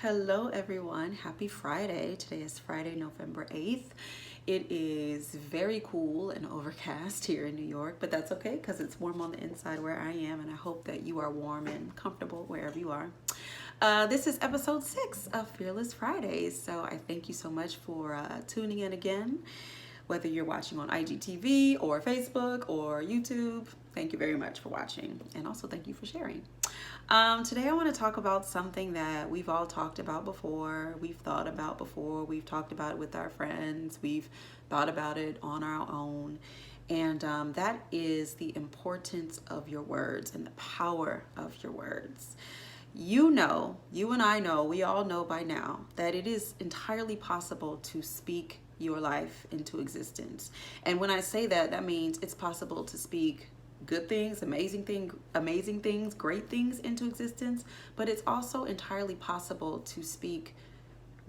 Hello everyone, happy Friday. Today is Friday, November 8th. It is very cool and overcast here in New York, but that's okay because it's warm on the inside where I am, and I hope that you are warm and comfortable wherever you are. This is episode 6 of Fearless Fridays, so I thank you so much for tuning in again. Whether you're watching on IGTV or Facebook or YouTube, thank you very much for watching, and also thank you for sharing. Today I want to talk about something that we've all talked about before, we've thought about before, we've talked about it with our friends, we've thought about it on our own, and that is the importance of your words and the power of your words. You and I know, we all know by now that it is entirely possible to speak your life into existence. And when I say that, that means it's possible to speak good things, amazing things, great things into existence, but it's also entirely possible to speak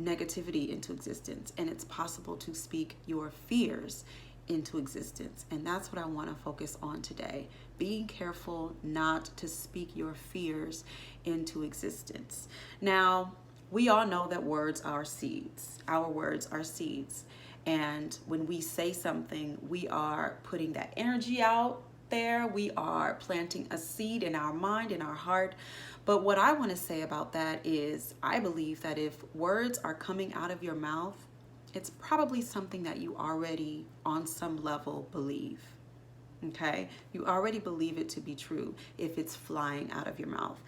negativity into existence, and it's possible to speak your fears into existence. And that's what I want to focus on today. Being careful not to speak your fears into existence. Now, we all know that words are seeds. Our words are seeds. And when we say something, we are putting that energy out there. We are planting a seed in our mind, in our heart. But what I want to say about that is I believe that if words are coming out of your mouth, it's probably something that you already on some level believe. Okay, you already believe it to be true if it's flying out of your mouth.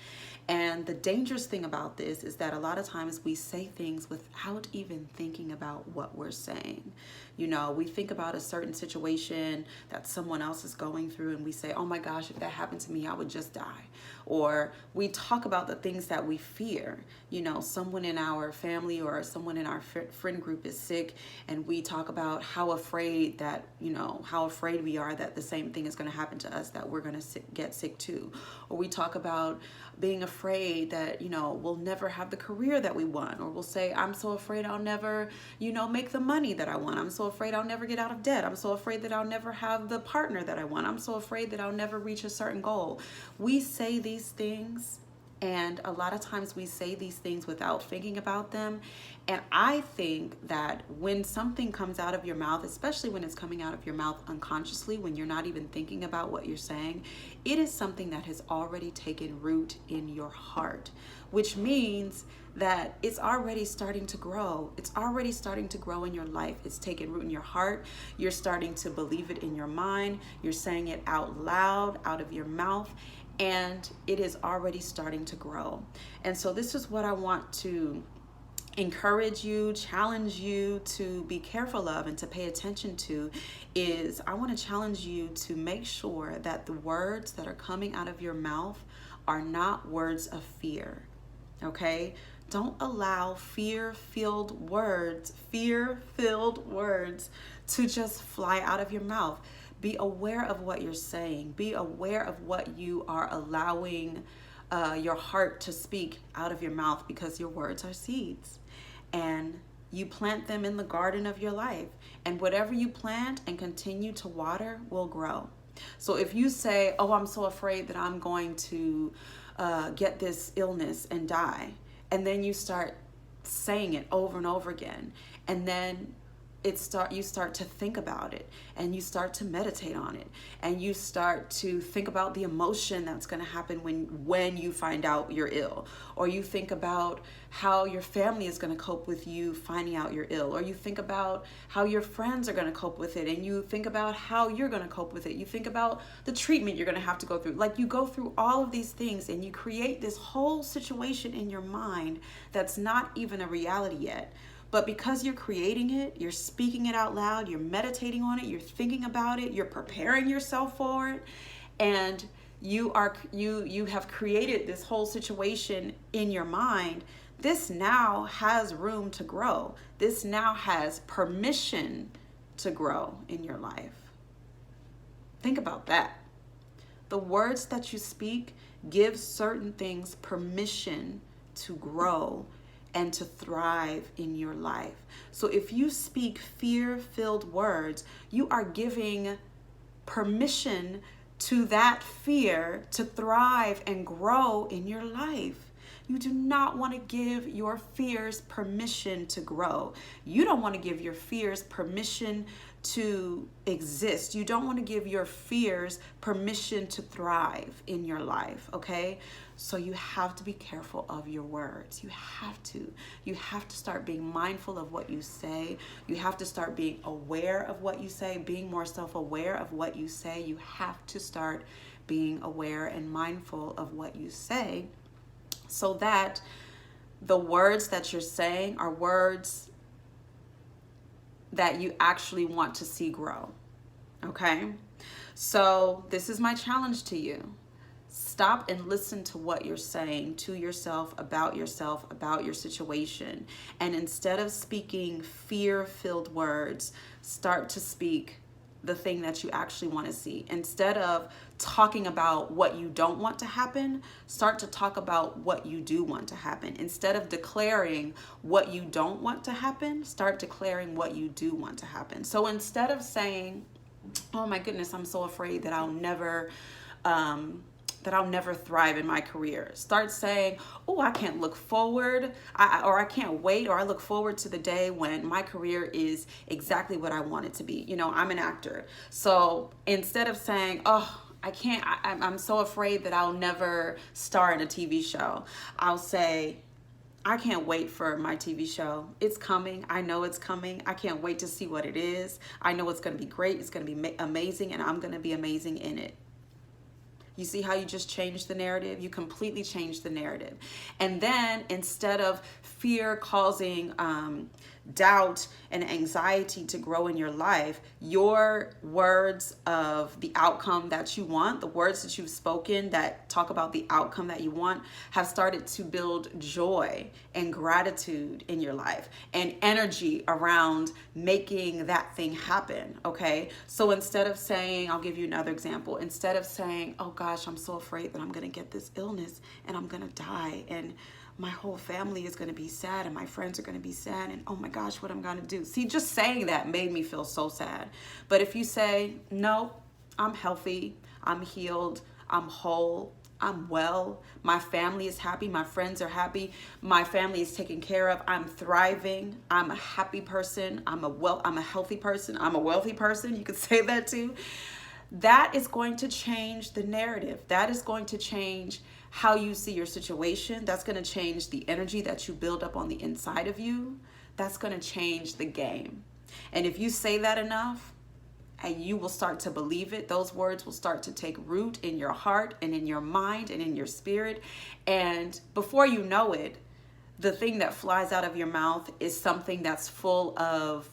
And the dangerous thing about this is that a lot of times we say things without even thinking about what we're saying. You know, we think about a certain situation that someone else is going through and we say, oh my gosh, if that happened to me, I would just die. Or we talk about the things that we fear. You know, someone in our family or someone in our friend group is sick, and we talk about how afraid we are that the same thing is going to happen to us, that we're going to get sick too. Or we talk about being afraid that, we'll never have the career that we want. Or we'll say, I'm so afraid I'll never, make the money that I want. I'm so afraid I'll never get out of debt. I'm so afraid that I'll never have the partner that I want. I'm so afraid that I'll never reach a certain goal. We say these things, and a lot of times we say these things without thinking about them. And I think that when something comes out of your mouth, especially when it's coming out of your mouth unconsciously, when you're not even thinking about what you're saying, it is something that has already taken root in your heart, which means that it's already starting to grow. It's already starting to grow in your life. It's taken root in your heart. You're starting to believe it in your mind. You're saying it out loud, out of your mouth, and it is already starting to grow. And so this is what I want to encourage you, challenge you to be careful of and to pay attention to. Is I want to challenge you to make sure that the words that are coming out of your mouth are not words of fear. Okay? Don't allow fear-filled words to just fly out of your mouth. Be aware of what you're saying. Be aware of what you are allowing your heart to speak out of your mouth, because your words are seeds. And you plant them in the garden of your life. And whatever you plant and continue to water will grow. So if you say, oh, I'm so afraid that I'm going to get this illness and die, and then you start saying it over and over again, and then you start to think about it, and you start to meditate on it, and you start to think about the emotion that's going to happen when you find out you're ill, or you think about how your family is going to cope with you finding out you're ill, or you think about how your friends are going to cope with it, and you think about how you're going to cope with it. You think about the treatment you're going to have to go through. Like, you go through all of these things, and you create this whole situation in your mind that's not even a reality yet. But because you're creating it, you're speaking it out loud, you're meditating on it, you're thinking about it, you're preparing yourself for it, and you have created this whole situation in your mind. This now has room to grow. This now has permission to grow in your life. Think about that. The words that you speak give certain things permission to grow and to thrive in your life. So if you speak fear-filled words, you are giving permission to that fear to thrive and grow in your life. You do not want to give your fears permission to grow. You don't want to give your fears permission to exist. You don't want to give your fears permission to thrive in your life, okay? So you have to be careful of your words. You have to. You have to start being mindful of what you say. You have to start being aware of what you say, being more self-aware of what you say. You have to start being aware and mindful of what you say, so that the words that you're saying are words that you actually want to see grow, okay? So this is my challenge to you. Stop and listen to what you're saying to yourself, about your situation. And instead of speaking fear-filled words, start to speak the thing that you actually want to see. Instead of talking about what you don't want to happen, start to talk about what you do want to happen. Instead of declaring what you don't want to happen, start declaring what you do want to happen. So instead of saying, oh my goodness, I'm so afraid that I'll never thrive in my career. Start saying, oh, I can't look forward, or I can't wait, or I look forward to the day when my career is exactly what I want it to be. You know, I'm an actor. So instead of saying, oh, I'm so afraid that I'll never star in a TV show, I'll say, I can't wait for my TV show. It's coming. I know it's coming. I can't wait to see what it is. I know it's going to be great. It's going to be amazing, and I'm going to be amazing in it. You see how you just changed the narrative? You completely changed the narrative. And then instead of fear causing doubt and anxiety to grow in your life, your words of the outcome that you want, the words that you've spoken that talk about the outcome that you want, have started to build joy and gratitude in your life and energy around making that thing happen, okay? So instead of saying, I'll give you another example, instead of saying, oh gosh, I'm so afraid that I'm gonna get this illness and I'm gonna die and my whole family is going to be sad and my friends are going to be sad and oh my gosh, what I'm going to do. See, just saying that made me feel so sad. But if you say, no, I'm healthy, I'm healed, I'm whole, I'm well, my family is happy, my friends are happy, my family is taken care of, I'm thriving, I'm a happy person, I'm a healthy person, I'm a wealthy person, you could say that too. That is going to change the narrative. That is going to change how you see your situation. That's going to change the energy that you build up on the inside of you. That's going to change the game. And if you say that enough, and you will start to believe it, those words will start to take root in your heart and in your mind and in your spirit. And before you know it, the thing that flies out of your mouth is something that's full of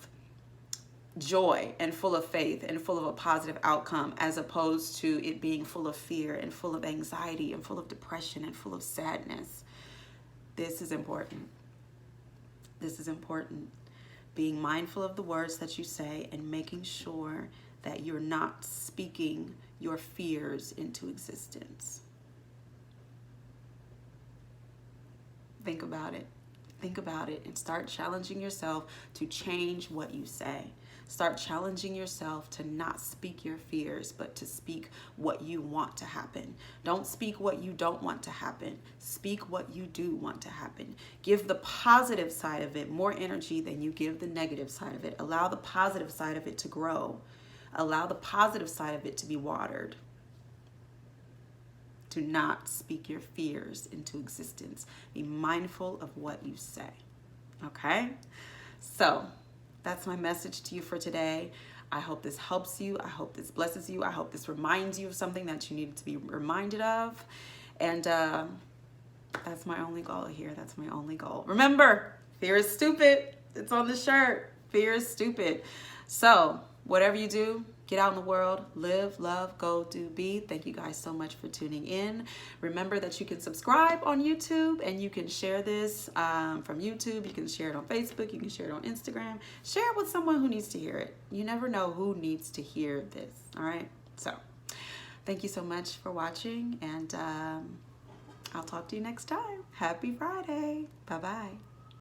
joy and full of faith and full of a positive outcome, as opposed to it being full of fear and full of anxiety and full of depression and full of sadness. This is important. This is important. Being mindful of the words that you say and making sure that you're not speaking your fears into existence. Think about it. Think about it and start challenging yourself to change what you say. Start challenging yourself to not speak your fears, but to speak what you want to happen. Don't speak what you don't want to happen. Speak what you do want to happen. Give the positive side of it more energy than you give the negative side of it. Allow the positive side of it to grow. Allow the positive side of it to be watered. Do not speak your fears into existence. Be mindful of what you say. Okay? So, that's my message to you for today. I hope this helps you. I hope this blesses you. I hope this reminds you of something that you need to be reminded of. And that's my only goal here. That's my only goal. Remember, fear is stupid. It's on the shirt. Fear is stupid. So whatever you do, get out in the world, live, love, go, do, be. Thank you guys so much for tuning in. Remember that you can subscribe on YouTube and you can share this from YouTube. You can share it on Facebook. You can share it on Instagram. Share it with someone who needs to hear it. You never know who needs to hear this. All right. So thank you so much for watching, and I'll talk to you next time. Happy Friday. Bye-bye.